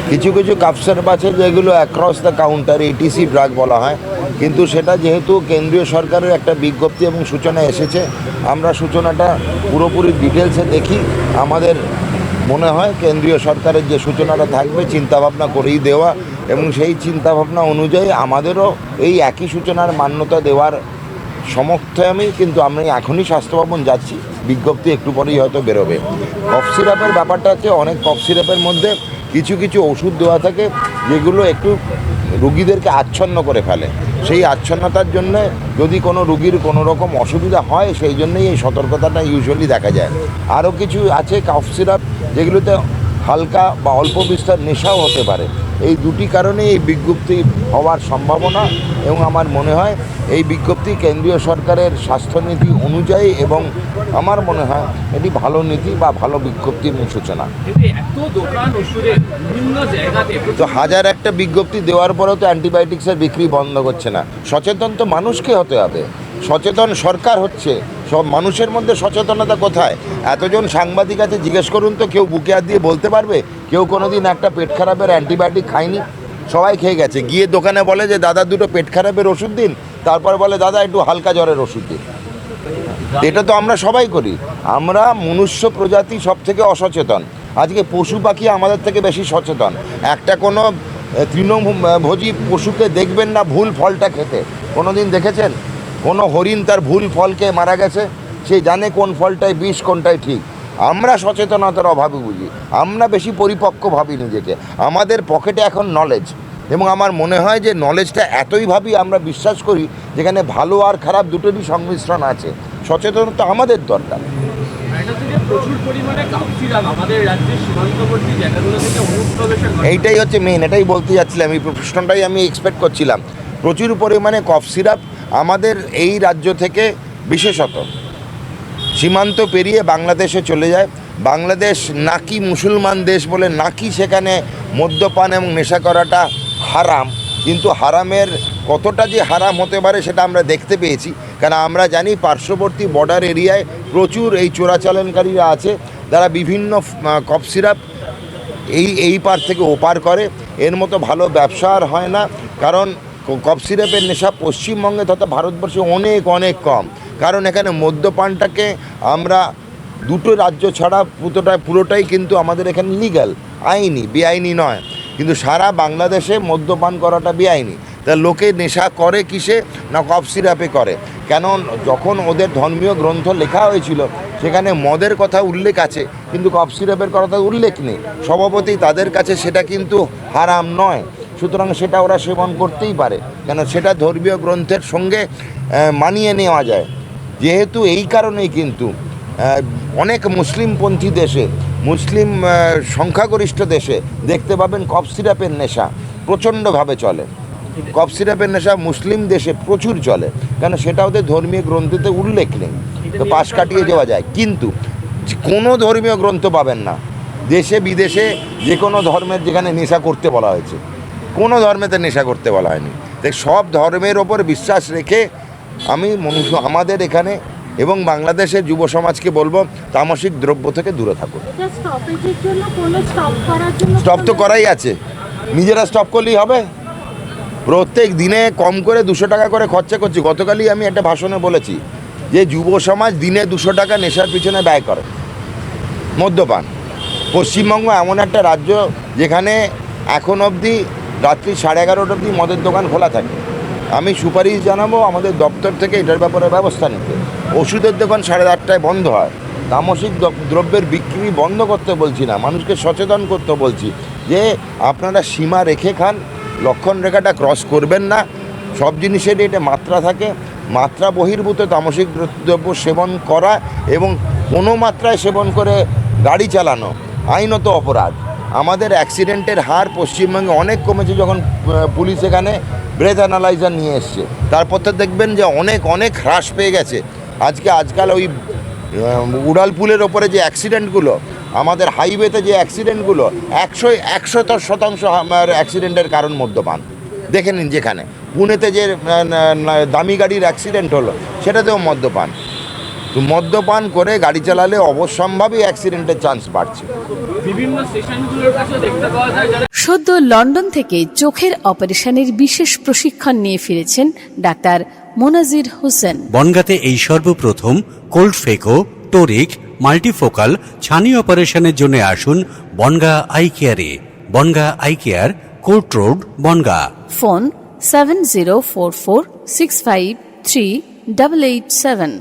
কিছু কিছু cough syrup আছে যেগুলো across the counter ATC drug বলা হয়, কিন্তু সেটা যেহেতু কেন্দ্রীয় সরকারের একটা বিজ্ঞপ্তি এবং সূচনা এসেছে, আমরা সূচনাটা পুরোপুরি ডিটেলসে দেখি। আমাদের মনে হয় কেন্দ্রীয় সরকারের যে সূচনাটা থাকবে চিন্তাভাবনা করেই দেওয়া, এবং সেই চিন্তাভাবনা অনুযায়ী আমাদেরও এই একই সূচনার মান্যতা দেওয়ার সমর্থে আমি, কিন্তু আমি এখনই স্বাস্থ্য ভবন যাচ্ছি, বিজ্ঞপ্তি একটু পরেই হয়তো বেরোবে। কফ সিরাপের ব্যাপারটা হচ্ছে অনেক কফ সিরাপের মধ্যে কিছু কিছু ওষুধ দেওয়া থাকে যেগুলো একটু রুগীদেরকে আচ্ছন্ন করে ফেলে। সেই আচ্ছন্নতার জন্য যদি কোনো রুগীর কোনো রকম অসুবিধা হয়, সেই জন্যই এই সতর্কতাটা ইউজুয়ালি দেখা যায়। আরও কিছু আছে কফ সিরাপ যেগুলোতে হালকা বা অল্প বিস্তর নেশাও হতে পারে। এই দুটি কারণে এই বিজ্ঞপ্তি হওয়ার সম্ভাবনা, এবং আমার মনে হয় এই বিজ্ঞপ্তি কেন্দ্রীয় সরকারের স্বাস্থ্যনীতি অনুযায়ী, এবং আমার মনে হয় এটি ভালো নীতি বা ভালো বিজ্ঞপ্তির সূচনা। তো হাজার একটা বিজ্ঞপ্তি দেওয়ার পরেও তো অ্যান্টিবায়োটিক্সের বিক্রি বন্ধ করছে না। সচেতন তো মানুষকে হতে হবে, সচেতন সরকার হচ্ছে, সব মানুষের মধ্যে সচেতনতা কোথায়? এতজন সাংবাদিক আছে, জিজ্ঞেস করুন তো, কেউ বুকে হাত দিয়ে বলতে পারবে কেউ কোনো দিন একটা পেট খারাপের অ্যান্টিবায়োটিক খায়নি? সবাই খেয়ে গেছে। গিয়ে দোকানে বলে যে দাদা দুটো পেট খারাপের ওষুধ দিন, তারপর বলে দাদা একটু হালকা জ্বরের ওষুধ দিন। এটা তো আমরা সবাই করি। আমরা মনুষ্য প্রজাতি সব থেকে অসচেতন। আজকে পশু পাখি আমাদের থেকে বেশি সচেতন। একটা কোনো তৃণভোজী পশুকে দেখবেন না ভুল ফলটা খেতে। কোনো দিন দেখেছেন কোনো হরিণ তার ভুল ফলকে মারা গেছে? সে জানে কোন ফলটাই বিষ, কোনটাই ঠিক। আমরা সচেতনতার অভাবে বুঝি, আমরা বেশি পরিপক্ক ভাবি নিজেকে। আমাদের পকেটে এখন নলেজ, এবং আমার মনে হয় যে নলেজটা এতই ভাবি আমরা বিশ্বাস করি যেখানে ভালো আর খারাপ দুটোরই সংমিশ্রণ আছে। সচেতনতা আমাদের দরকার। এইটাই হচ্ছে মেন, এটাই বলতে যাচ্ছিলাম, এই প্রশ্নটাই আমি এক্সপেক্ট করছিলাম। প্রচুর পরিমাণে কফ সিরাপ আমাদের এই রাজ্য থেকে বিশেষত সীমান্ত পেরিয়ে বাংলাদেশে চলে যায়। বাংলাদেশ নাকি মুসলমান দেশ বলে নাকি সেখানে মদ্যপান এবং নেশা করাটা হারাম, কিন্তু হারামের কতটা যে হারাম হতে পারে সেটা আমরা দেখতে পেয়েছি। কারণ আমরা জানি পার্শ্ববর্তী বর্ডার এরিয়ায় প্রচুর এই চোরাচালানকারীরা আছে, যারা বিভিন্ন কফ সিরাপ এই পার থেকে ওপার করে। এর মতো ভালো ব্যবসা আর হয় না, কারণ কফ সিরাপের নেশা পশ্চিমবঙ্গে তথা ভারতবর্ষে অনেক অনেক কম। কারণ এখানে মদ্যপানটাকে আমরা দুটো রাজ্য ছাড়া পুরোটাই কিন্তু আমাদের এখানে লিগ্যাল, আইনি, বেআইনি নয়। কিন্তু সারা বাংলাদেশে মদ্যপান করাটা বেআইনি। তা লোকে নেশা করে কিসে? না কফ সিরাপে করে। কেন? যখন ওদের ধর্মীয় গ্রন্থ লেখা হয়েছিল সেখানে মদের কথা উল্লেখ আছে, কিন্তু কফ সিরাপের কথা উল্লেখ নেই। স্বভাবতই তাদের কাছে সেটা কিন্তু হারাম নয়, সুতরাং সেটা ওরা সেবন করতেই পারে, কেন সেটা ধর্মীয় গ্রন্থের সঙ্গে মানিয়ে নেওয়া যায়। যেহেতু এই কারণেই কিন্তু অনেক মুসলিমপন্থী দেশে, মুসলিম সংখ্যাগরিষ্ঠ দেশে দেখতে পাবেন কফ সিরাপের নেশা প্রচণ্ডভাবে চলে। কফ সিরাপের নেশা মুসলিম দেশে প্রচুর চলে, কেন সেটা ওদের ধর্মীয় গ্রন্থেতে উল্লেখ নেই, তো পাশ কাটিয়ে যাওয়া যায়। কিন্তু কোনো ধর্মীয় গ্রন্থ পাবেন না দেশে বিদেশে যে কোনো ধর্মের যেখানে নেশা করতে বলা হয়েছে, কোনো ধর্মেতে নেশা করতে বলা হয়নি। তাই সব ধর্মের ওপর বিশ্বাস রেখে আমি আমাদের এখানে এবং বাংলাদেশের যুব সমাজকে বলবো তামসিক দ্রব্য থেকে দূরে থাকুন। স্টপ তো করাই আছে, নিজেরা স্টপ করলেই হবে। প্রত্যেক দিনে কম করে 200 টাকা করে খরচা করছি। গতকালই আমি একটা ভাষণে বলেছি যে যুব সমাজ দিনে 200 টাকা নেশার পিছনে ব্যয় করে। মদ্যপান, পশ্চিমবঙ্গ এমন একটা রাজ্য যেখানে এখন অবধি রাত্রি 11:30 অবধি মদের দোকান খোলা থাকে। আমি সুপারিশ জানাবো আমাদের দপ্তর থেকে এটার ব্যাপারে ব্যবস্থা নিতে। ওষুধের দোকান 8:30টায় বন্ধ হয়। তামসিক দ্রব্যের বিক্রি বন্ধ করতে বলছি না, মানুষকে সচেতন করতে বলছি যে আপনারা সীমা রেখে খান, লক্ষণ রেখাটা ক্রস করবেন না। সব জিনিসেরই এটা মাত্রা থাকে, মাত্রা বহির্ভূত তামসিক দ্রব্য সেবন করা এবং কোনো মাত্রায় সেবন করে গাড়ি চালানো আইনত অপরাধ। আমাদের অ্যাক্সিডেন্টের হার পশ্চিমবঙ্গে অনেক কমেছে যখন পুলিশ এখানে ব্রেথ অ্যানালাইজার নিয়ে এসছে, তারপর তো দেখবেন যে অনেক অনেক হ্রাস পেয়ে গেছে। আজকাল ওই উড়ালপুলের ওপরে যে অ্যাক্সিডেন্টগুলো, আমাদের হাইওয়েতে যে অ্যাক্সিডেন্টগুলো 100% আমার অ্যাক্সিডেন্টের কারণ মদ্যপান। দেখে নিন, যেখানে পুনেতে যে দামি গাড়ির অ্যাক্সিডেন্ট হলো সেটাতেও মদ্যপান। তো মদ্যপান করে গাড়ি চালালে অবশ্যম্ভাবী অ্যাক্সিডেন্টের চান্স বাড়ছে। বিভিন্ন স্টেশনগুলোর কাছে দেখতে পাওয়া যায় সদ্য লন্ডন থেকে চোখের অপারেশনের বিশেষ প্রশিক্ষণ নিয়ে ফিরেছেন ডাক্তার মোনাজির হোসেন। বনগাঁতে এই সর্বপ্রথম কোল্ড ফেকো, টোরিক, মাল্টিফোকাল ছানি অপারেশনের জন্য আসুন বনগাঁ আই কেয়ারে। Bongaon eye care, court road, Bongaon. Phone 704446538887।